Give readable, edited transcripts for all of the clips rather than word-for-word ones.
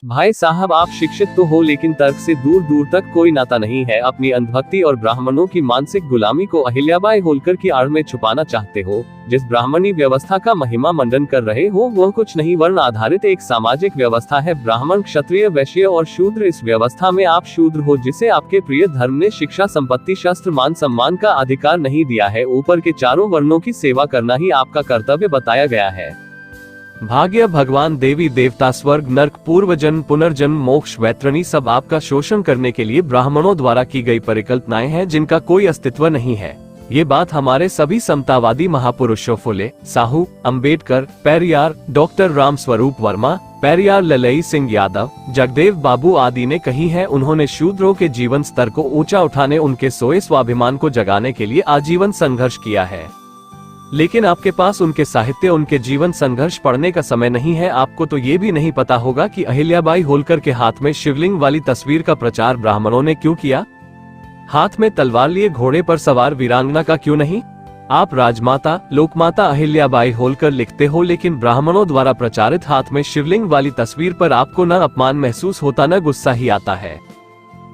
भाई साहब, आप शिक्षित तो हो लेकिन तर्क से दूर दूर तक कोई नाता नहीं है। अपनी अंधभक्ति और ब्राह्मणों की मानसिक गुलामी को अहिल्याबाई होलकर की आड़ में छुपाना चाहते हो। जिस ब्राह्मणी व्यवस्था का महिमा मंडन कर रहे हो वह कुछ नहीं वर्ण आधारित एक सामाजिक व्यवस्था है। ब्राह्मण, क्षत्रिय, वैश्य और शूद्र, इस व्यवस्था में आप शूद्र हो जिसे आपके प्रिय धर्म ने शिक्षा, संपत्ति, शस्त्र, मान सम्मान का अधिकार नहीं दिया है। ऊपर के चारों वर्णों की सेवा करना ही आपका कर्तव्य बताया गया है। भाग्य, भगवान, देवी देवता, स्वर्ग, नर्क, पूर्व जन्म, पुनर्जन्म, मोक्ष, वैतरणी सब आपका शोषण करने के लिए ब्राह्मणों द्वारा की गई परिकल्पनाएं हैं जिनका कोई अस्तित्व नहीं है। ये बात हमारे सभी समतावादी महापुरुषों फुले, साहू, अंबेडकर, पेरियार, डॉक्टर राम स्वरूप वर्मा, पेरियार ललई सिंह यादव, जगदेव बाबू आदि ने कही है। उन्होंने शूद्रों के जीवन स्तर को ऊंचा उठाने, उनके सोए स्वाभिमान को जगाने के लिए आजीवन संघर्ष किया है। लेकिन आपके पास उनके साहित्य, उनके जीवन संघर्ष पढ़ने का समय नहीं है। आपको तो ये भी नहीं पता होगा कि अहिल्याबाई होलकर के हाथ में शिवलिंग वाली तस्वीर का प्रचार ब्राह्मणों ने क्यों किया। हाथ में तलवार लिए घोड़े पर सवार वीरांगना का क्यों नहीं। आप राजमाता, लोकमाता अहिल्याबाई होलकर लिखते हो, लेकिन ब्राह्मणों द्वारा प्रचारित हाथ में शिवलिंग वाली तस्वीर पर आपको न अपमान महसूस होता न गुस्सा ही आता है।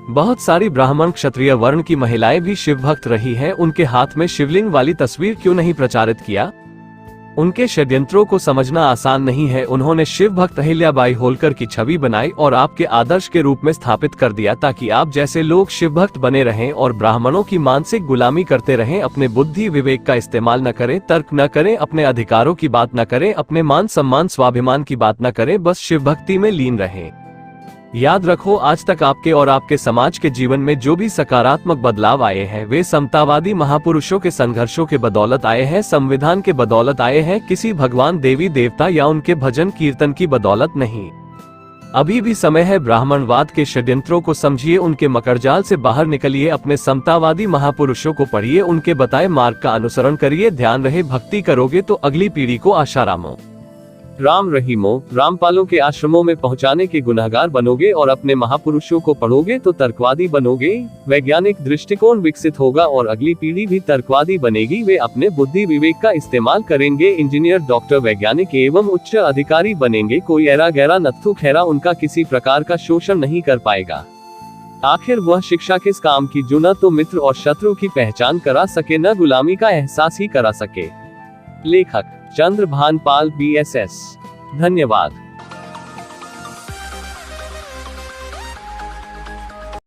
बहुत सारी ब्राह्मण, क्षत्रिय वर्ण की महिलाएं भी शिव भक्त रही हैं। उनके हाथ में शिवलिंग वाली तस्वीर क्यों नहीं प्रचारित किया। उनके षड्यंत्रों को समझना आसान नहीं है। उन्होंने शिव भक्त अहिल्याबाई होलकर की छवि बनाई और आपके आदर्श के रूप में स्थापित कर दिया ताकि आप जैसे लोग शिव भक्त बने रहें और ब्राह्मणों की मानसिक गुलामी करते रहें। अपने बुद्धि विवेक का इस्तेमाल न करें, तर्क न करें, अपने अधिकारों की बात न करें, अपने मान सम्मान स्वाभिमान की बात न करें, बस शिव भक्ति में लीन रहें। याद रखो, आज तक आपके और आपके समाज के जीवन में जो भी सकारात्मक बदलाव आए हैं वे समतावादी महापुरुषों के संघर्षों के बदौलत आए हैं, संविधान के बदौलत आए हैं, किसी भगवान, देवी देवता या उनके भजन कीर्तन की बदौलत नहीं। अभी भी समय है। ब्राह्मणवाद के षड्यंत्रों को समझिए, उनके मकड़जाल से बाहर निकलिए, अपने समतावादी महापुरुषों को पढ़िए, उनके बताए मार्ग का अनुसरण करिए। ध्यान रहे, भक्ति करोगे तो अगली पीढ़ी को आशारामो, राम रहीमो, रामपालों के आश्रमों में पहुंचाने के गुनहगार बनोगे और अपने महापुरुषों को पढ़ोगे तो तर्कवादी बनोगे। वैज्ञानिक दृष्टिकोण विकसित होगा और अगली पीढ़ी भी तर्कवादी बनेगी। वे अपने बुद्धि विवेक का इस्तेमाल करेंगे, इंजीनियर, डॉक्टर, वैज्ञानिक एवं उच्च अधिकारी बनेंगे। कोई ऐरा गैरा नत्थु खैरा उनका किसी प्रकार का शोषण नहीं कर पाएगा। आखिर वह शिक्षा किस काम की जो न तो मित्र और शत्रु की पहचान करा सके, न गुलामी का एहसास ही करा सके। लेखक चंद्रभान पाल, BSS। धन्यवाद।